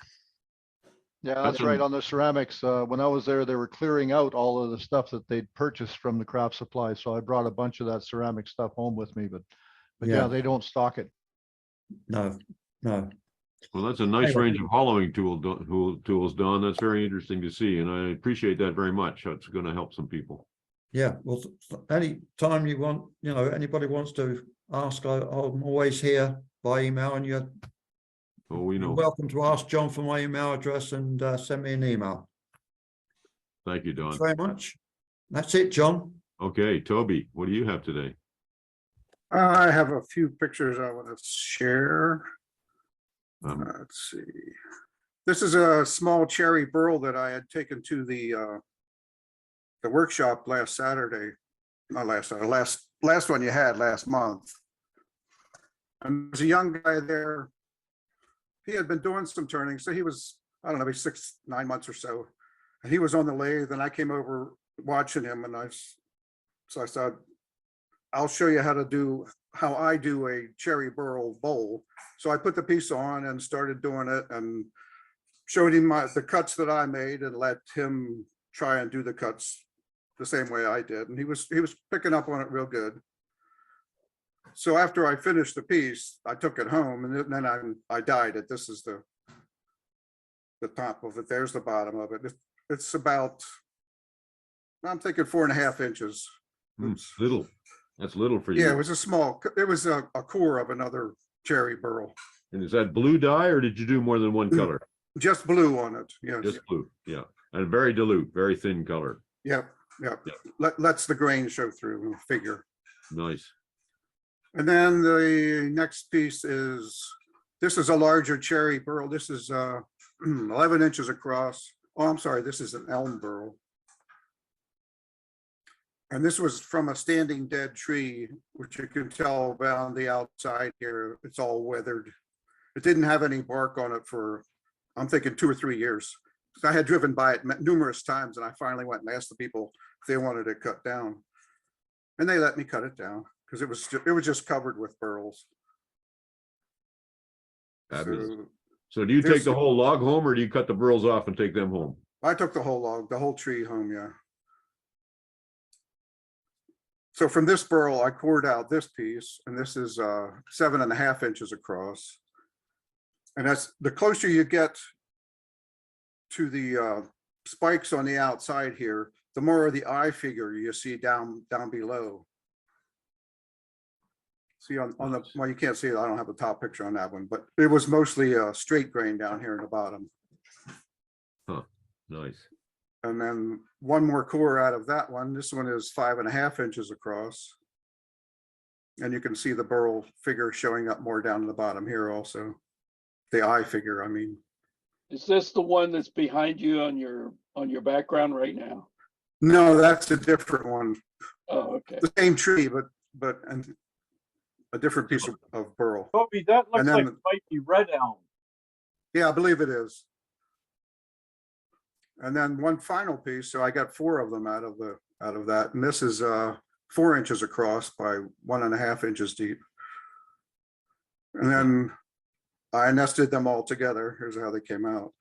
Yeah, That's that's right. a- On the ceramics, when I was there, they were clearing out all of the stuff that they'd purchased from the Craft Supply. So I brought a bunch of that ceramic stuff home with me, but yeah, Yeah. they don't stock it. No. Well, that's a nice Anyway. range of hollowing tools, Don. That's very interesting to see, and I appreciate that very much. It's going to help some people. Yeah, well, any time you want, anybody wants to ask, I'm always here by email, and you're Oh, we know. welcome to ask John for my email address and send me an email. Thank you, Don. Thanks very much. That's it, John. Okay, Toby, what do you have today? I have a few pictures I want to share. Let's see. This is a small cherry burl that I had taken to the workshop last Saturday. Not last Saturday, last one you had last month. And there's a young guy there. He had been doing some turning, so he was, I don't know, maybe 9 months or so. And he was on the lathe, and I came over watching him, and I said, I'll show you how I do a cherry burl bowl. So I put the piece on and started doing it, and showed him the cuts that I made, and let him try and do the cuts the same way I did. And he was picking up on it real good. So after I finished the piece, I took it home, and then I dyed it. This is the top of it. There's the bottom of it. It's about, I'm thinking 4.5 inches. Little. That's little for you. Yeah, it was a core of another cherry burl. And is that blue dye, or did you do more than one color? Just blue on it, yes. Just blue, yeah. And very dilute, very thin color. Yep. Lets the grain show through, figure. Nice. And then the next piece this is a larger cherry burl. This is 11 inches across. Oh, I'm sorry, this is an elm burl. And this was from a standing dead tree, which you can tell around the outside here. It's all weathered. It didn't have any bark on it for, I'm thinking 2 or 3 years. I had driven by it numerous times, and I finally went and asked the people if they wanted it cut down. And they let me cut it down, because it was just covered with burls. Fabulous. So do you take the whole log home, or do you cut the burls off and take them home? I took the whole log, the whole tree home, yeah. So from this burl, I cored out this piece, and this is 7.5 inches across. And that's, the closer you get to the spikes on the outside here, the more of the eye figure you see down below. See on the, well, you can't see it. I don't have a top picture on that one, but it was mostly a straight grain down here in the bottom. Huh, nice. And then one more core out of that one. This one is 5.5 inches across. And you can see the burl figure showing up more down in the bottom here also. The eye figure, I mean. Is this the one that's behind you on your background right now? No, that's a different one. Oh, okay. The same tree, but and a different piece of burl. Toby, that looks And then like the- it might be red elm. Yeah, I believe it is. And then one final piece, so I got 4 of them out of that, and this is 4 inches across by 1.5 inches deep. And then I nested them all together. Here's how they came out.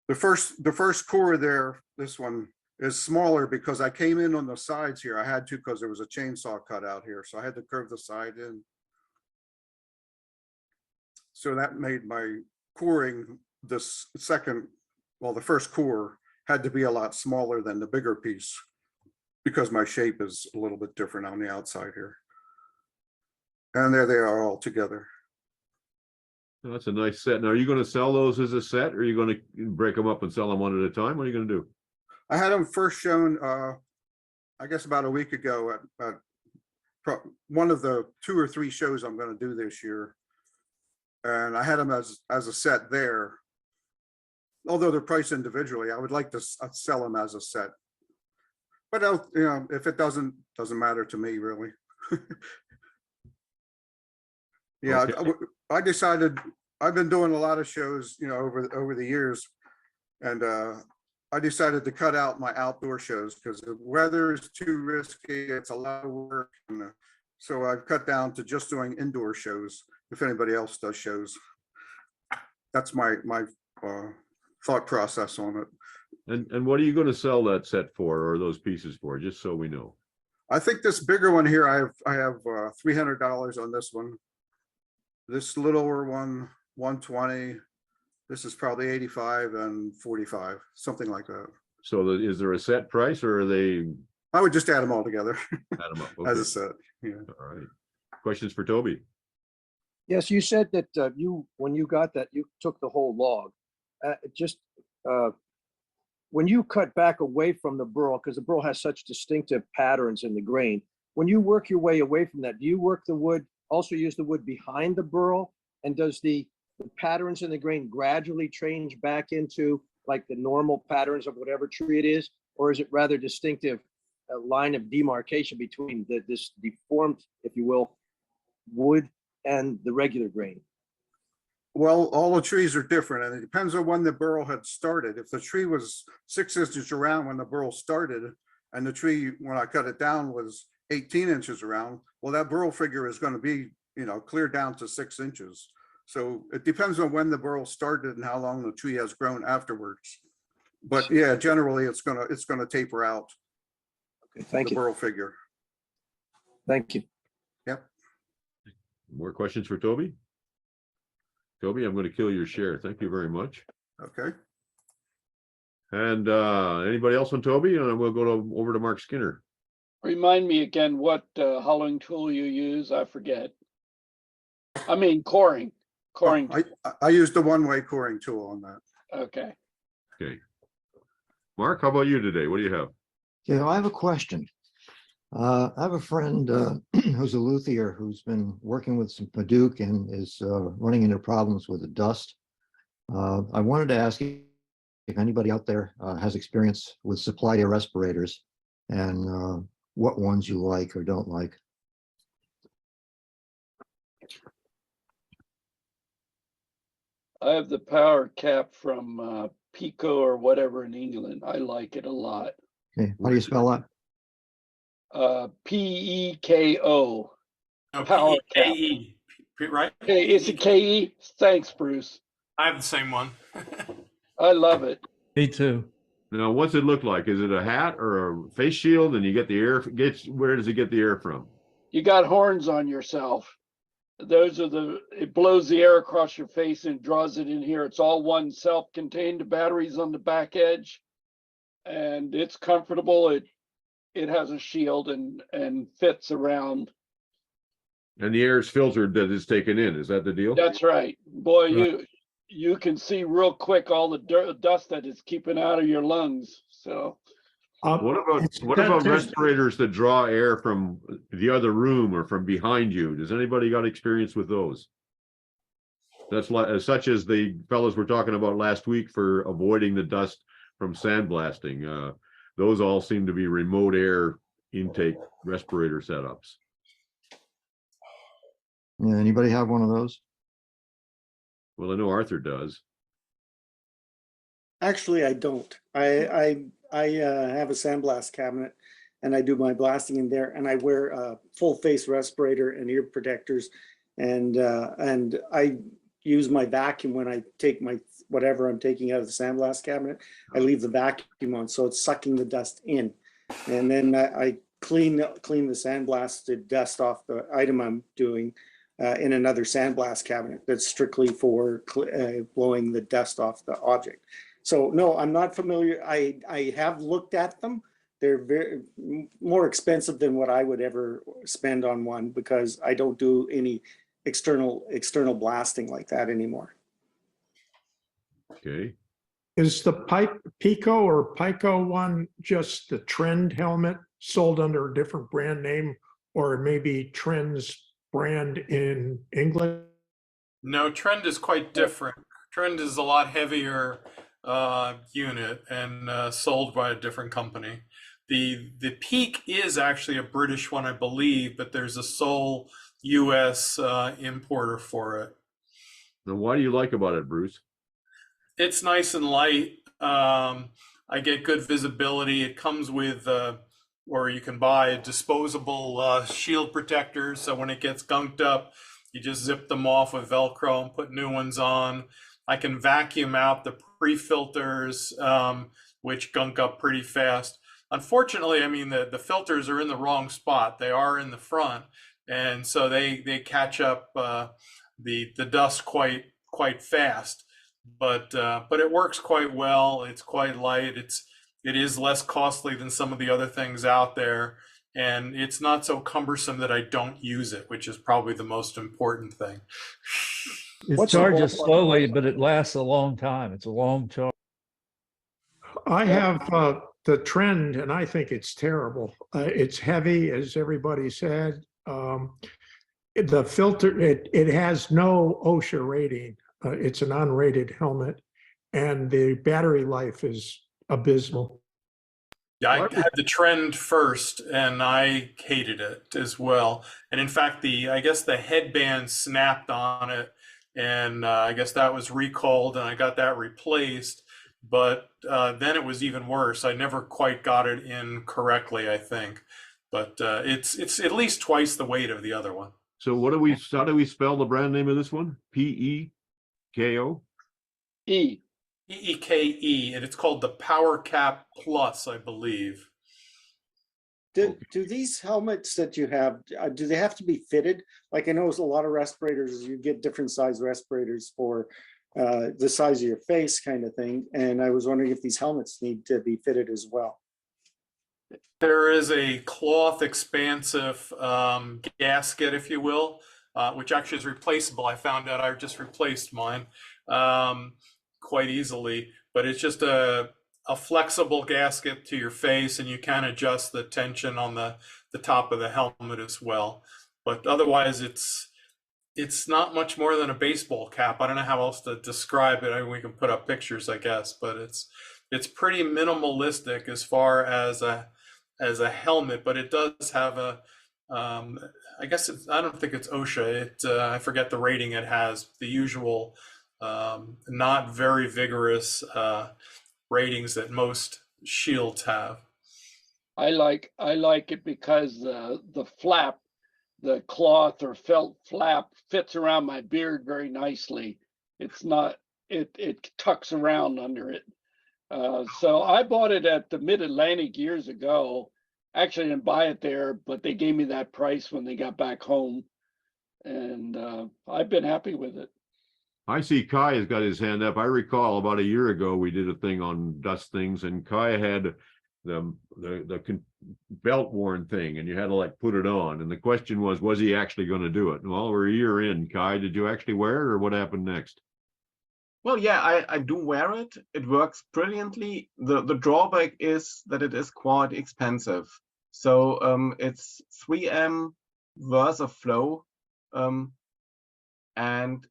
The first core there, this one is smaller because I came in on the sides here. I had to because there was a chainsaw cut out here, so I had to curve the side in. So that made my coring this second, well, the first core had to be a lot smaller than the bigger piece because my shape is a little bit different on the outside here. And there they are all together. Well, that's a nice set. Now, are you going to sell those as a set, or are you going to break them up and sell them one at a time? What are you going to do? I had them first shown, I guess about a week ago at one of the 2 or 3 shows I'm going to do this year. And I had them as a set there. Although they're priced individually, I would like to sell them as a set. But you know, if it doesn't matter to me really. Yeah, Okay. I decided I've been doing a lot of shows, you know, over the years, and I decided to cut out my outdoor shows because the weather is too risky. It's a lot of work, and so I've cut down to just doing indoor shows. If anybody else does shows, that's my thought process on it. And what are you going to sell that set for, or those pieces for, just so we know? I think this bigger one here, I have $300 on this one. This littler one, 120. This is probably 85 and 45, something like that. So is there a set price, or are they? I would just add them all together. Add them up. As Okay. a set. Yeah. All right. Questions for Toby? Yes, you said that when you got that, you took the whole log. When you cut back away from the burl, because the burl has such distinctive patterns in the grain, when you work your way away from that, do you work the wood, also use the wood behind the burl? And does the patterns in the grain gradually change back into like the normal patterns of whatever tree it is? Or is it rather distinctive, a line of demarcation between this deformed, if you will, wood and the regular grain? Well, all the trees are different, and it depends on when the burl had started. If the tree was 6 inches around when the burl started, and the tree, when I cut it down, was 18 inches around, well, that burl figure is going to be, you know, clear down to 6 inches. So it depends on when the burl started and how long the tree has grown afterwards. But yeah, generally it's gonna taper out. Okay, thank the you. Burl figure. Thank you. Yep. More questions for Toby? Toby, I'm going to kill your share. Thank you very much. Okay. And anybody else on Toby? And we'll go over to Mark Skinner. Remind me again what hollowing tool you use. I forget. I mean, coring. Coring. I used the one-way coring tool on that. Okay. Okay. Mark, how about you today? What do you have? Yeah, I have a question. I have a friend who's a luthier who's been working with some Paduke and is running into problems with the dust. I wanted to ask you if anybody out there has experience with supplied air respirators and what ones you like or don't like. I have the power cap from Pico or whatever in England. I like it a lot. Okay, how do you spell that? P-E-K-O. No, Power cap. P-E-K-E, right? Hey, is it K-E? Thanks, Bruce. I have the same one. I love it. Me too. Now, what's it look like? Is it a hat or a face shield? And you get the air, where does it get the air from? You got horns on yourself. Those are it blows the air across your face and draws it in here. It's all one self-contained, batteries on the back edge, and it's comfortable. It has a shield and fits around. And the air is filtered that is taken in. Is that the deal? That's right. Boy, you can see real quick all the dust that it's keeping out of your lungs. So What about respirators that draw air from the other room or from behind you? Does anybody got experience with those? That's like such as the fellows were talking about last week for avoiding the dust from sandblasting. Those all seem to be remote air intake respirator setups. Yeah, anybody have one of those? Well, I know Arthur does. Actually, I don't. I have a sandblast cabinet and I do my blasting in there, and I wear a full face respirator and ear protectors, and I use my vacuum when I take my whatever I'm taking out of the sandblast cabinet. I leave the vacuum on, so it's sucking the dust in, and then I clean the sandblasted dust off the item I'm doing in another sandblast cabinet that's strictly for blowing the dust off the object. So no, I'm not familiar. I have looked at them. They're very more expensive than what I would ever spend on one, because I don't do any external blasting like that anymore. Okay. Is the Pico or Pico one just the Trend helmet sold under a different brand name, or maybe Trend's brand in England? No, Trend is quite different. Trend is a lot heavier unit and sold by a different company. The Peak is actually a British one, I believe, but there's a sole US importer for it. Now, why do you like about it, Bruce? It's nice and light. I get good visibility. It comes with, or you can buy disposable shield protectors. So when it gets gunked up, you just zip them off with Velcro and put new ones on. I can vacuum out the pre-filters, which gunk up pretty fast. Unfortunately, I mean, the filters are in the wrong spot. They are in the front, and so they catch up the dust quite fast. But it works quite well. It's quite light. It is less costly than some of the other things out there, and it's not so cumbersome that I don't use it, which is probably the most important thing. It charges slowly, but it lasts a long time. It's a long charge. I have the Trend, and I think it's terrible. It's heavy, as everybody said. The filter, it has no OSHA rating. It's an unrated helmet, and the battery life is abysmal. Yeah, I had the Trend first, and I hated it as well. And in fact, I guess the headband snapped on it, and I guess that was recalled, and I got that replaced. But then it was even worse. I never quite got it in correctly, I think. But it's at least twice the weight of the other one. So how do we spell the brand name of this one? P-E-K-O? E. E-E-K-E, and it's called the Power Cap Plus, I believe. Do these helmets that you have, do they have to be fitted? Like, I know a lot of respirators, you get different size respirators for the size of your face kind of thing. And I was wondering if these helmets need to be fitted as well. There is a cloth expansive gasket, if you will, which actually is replaceable. I found out I just replaced mine quite easily, but it's just a flexible gasket to your face, and you can adjust the tension on the top of the helmet as well. But otherwise, it's not much more than a baseball cap. I don't know how else to describe it. I mean, we can put up pictures, I guess, but it's pretty minimalistic as far as a helmet. But it does have I guess I don't think it's OSHA. I forget the rating it has. The usual not very vigorous ratings that most shields have. I like it because the flap, the cloth or felt flap, fits around my beard very nicely. It's not, it tucks around under it. So I bought it at the Mid-Atlantic years ago. Actually, I didn't buy it there, but they gave me that price when they got back home, and I've been happy with it. I see Kai has got his hand up. I recall about a year ago we did a thing on dust things, and Kai had the belt worn thing, and you had to like put it on. And the question was he actually going to do it? Well, we're a year in. Kai, did you actually wear it, or what happened next? Well, yeah, I do wear it. It works brilliantly. The drawback is that it is quite expensive. So it's 3M worth of flow, and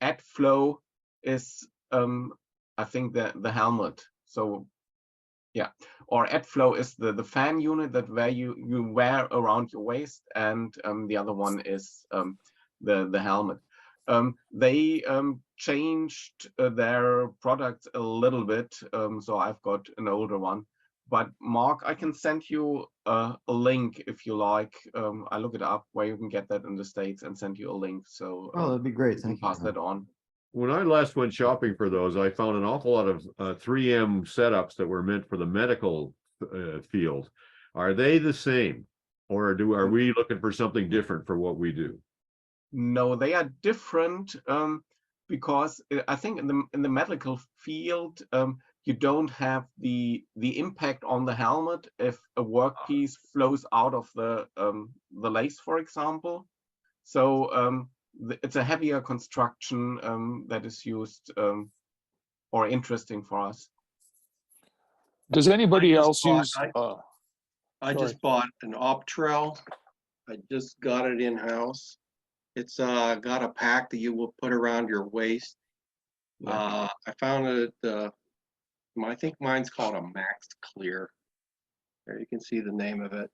add flow is I think the helmet. So yeah, or add flow is the fan unit that where you wear around your waist, and the other one is the helmet. They changed their products a little bit, so I've got an older one. But Mark, I can send you a link if you like. I look it up where you can get that in the States and send you a link. So Oh, that'd be great. you can Thank you. pass that on. When I last went shopping for those, I found an awful lot of 3M setups that were meant for the medical field. Are they the same, or are we looking for something different for what we do? No, they are different because I think in the medical field you don't have the impact on the helmet if a workpiece flows out of the lathe, for example. So it's a heavier construction that is used or interesting for us. Does anybody else use? I just bought an Optrel. I just got it in house. It's got a pack that you will put around your waist. I found it. I think mine's called a Max Clear. There you can see the name of it.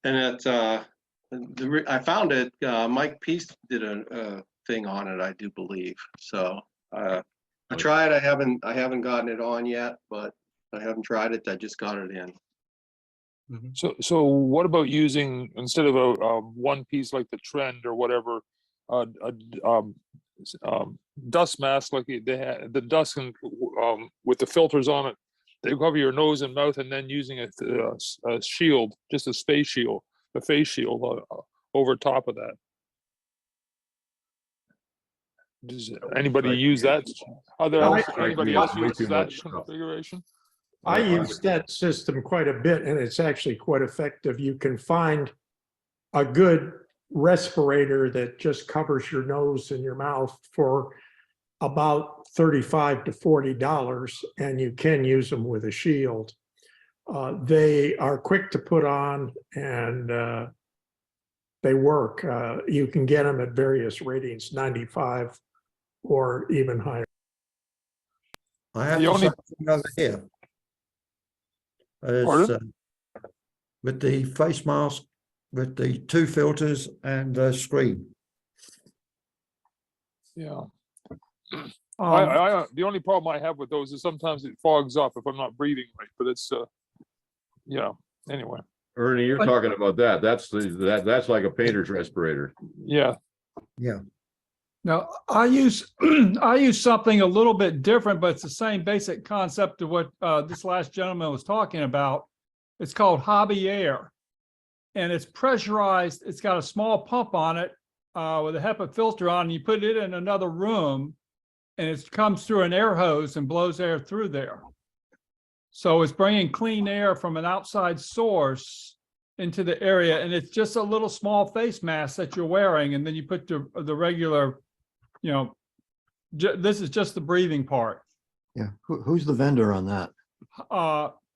And it's I found it. Mike Peace did a thing on it, I do believe. So I tried. I haven't gotten it on yet, but I haven't tried it. I just got it in. So what about using, instead of a one piece like the Trend or whatever, dust mask like they had, the dust and with the filters on it, they cover your nose and mouth, and then using a shield, just a face shield over top of that. Does anybody use that? Anybody else use that configuration? I use that system quite a bit, and it's actually quite effective. You can find a good respirator that just covers your nose and your mouth for about $35 to $40, and you can use them with a shield. They are quick to put on, and they work. You can get them at various ratings, 95 or even higher. I have something over here. With the face mask, with the 2 filters and the screen. Yeah. The only problem I have with those is sometimes it fogs up if I'm not breathing right, but it's yeah, anyway. Ernie, you're talking about that. That's like a painter's respirator. Yeah. Yeah. Now, I use I use something a little bit different, but it's the same basic concept of what this last gentleman was talking about. It's called Hobby Air, and it's pressurized. It's got a small pump on it with a HEPA filter on. And you put it in another room, and it comes through an air hose and blows air through there. So it's bringing clean air from an outside source into the area, and it's just a little small face mask that you're wearing, and then you put the regular, you know, this is just the breathing part. Yeah, who's the vendor on that?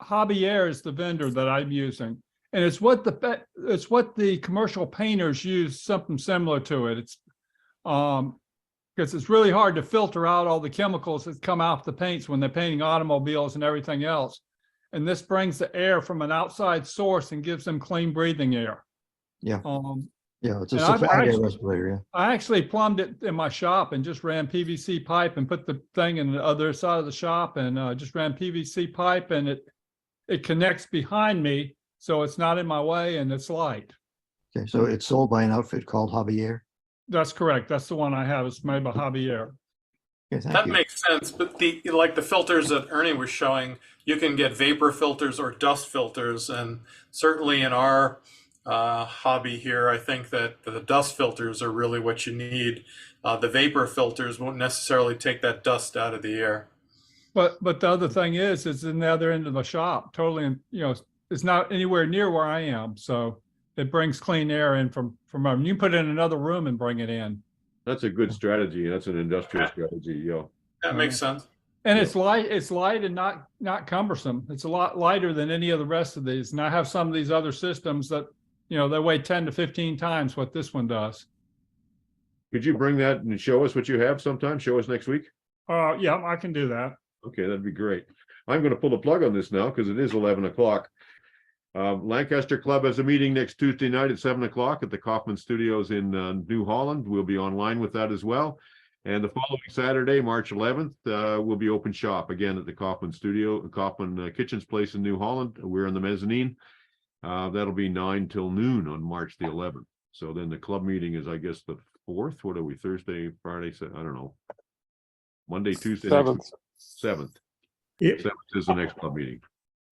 Hobby Air is the vendor that I'm using, and it's what the commercial painters use, something similar to it. It's because it's really hard to filter out all the chemicals that come off the paints when they're painting automobiles and everything else. And this brings the air from an outside source and gives them clean breathing air. Yeah. Yeah, it's a supply air respirator. Yeah. I actually plumbed it in my shop and just ran PVC pipe and put the thing in the other side of the shop, and just ran PVC pipe, and it connects behind me, so it's not in my way and it's light. Okay, so it's sold by an outfit called Hobby Air. That's correct. That's the one I have. It's made by Hobby Air. Okay, That makes sense, but like the filters that Ernie was showing, you can get vapor filters or dust filters, and certainly in our hobby here, I think that the dust filters are really what you need. The vapor filters won't necessarily take that dust out of the air. But the other thing is, it's in the other end of the shop, totally, you know, it's not anywhere near where I am, so it brings clean air in from you can put it in another room and bring it in. That's a good strategy. That's an industrial strategy. Yeah. That makes sense. And it's light and not cumbersome. It's a lot lighter than any of the rest of these. And I have some of these other systems that, you know, they weigh 10 to 15 times what this one does. Could you bring that and show us what you have sometime? Show us next week? Yeah, I can do that. Okay, that'd be great. I'm going to pull the plug on this now because it is 11 o'clock. Lancaster Club has a meeting next Tuesday night at 7 o'clock at the Kaufman Studios in New Holland. We'll be online with that as well. And the following Saturday, March 11th, will be open shop again at the Kaufman Studio, Kaufman Kitchens Place in New Holland. We're in the mezzanine. That'll be 9 till noon on March the 11th. So then the club meeting is, I guess, the 4th. What are we? Thursday, Friday? I don't know. Monday, Tuesday, 7th. 7th. Yeah. 7th is the next club meeting.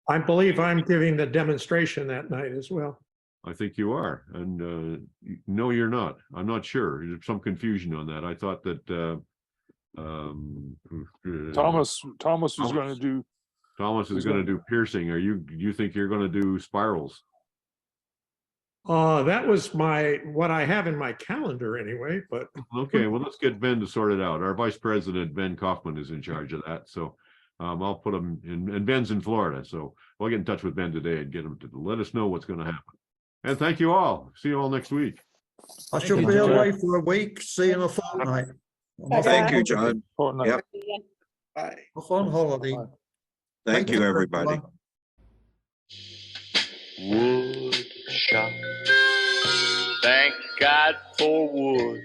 I believe I'm giving the demonstration that night as well. I think you are, and no, you're not. I'm not sure. There's some confusion on that. I thought that Thomas was going to do. Thomas is going to do piercing. You think you're going to do spirals? That was what I have in my calendar anyway, but. Okay, well, let's get Ben to sort it out. Our Vice President, Ben Kaufman, is in charge of that. So I'll put him in, and Ben's in Florida. So we'll get in touch with Ben today and get him to let us know what's going to happen. And thank you all. See you all next week. I shall be away for a week. See you in a fortnight. Thank you, John. Yep. Bye. Off on holiday. Thank you, everybody. Wood shop. Thank God for wood.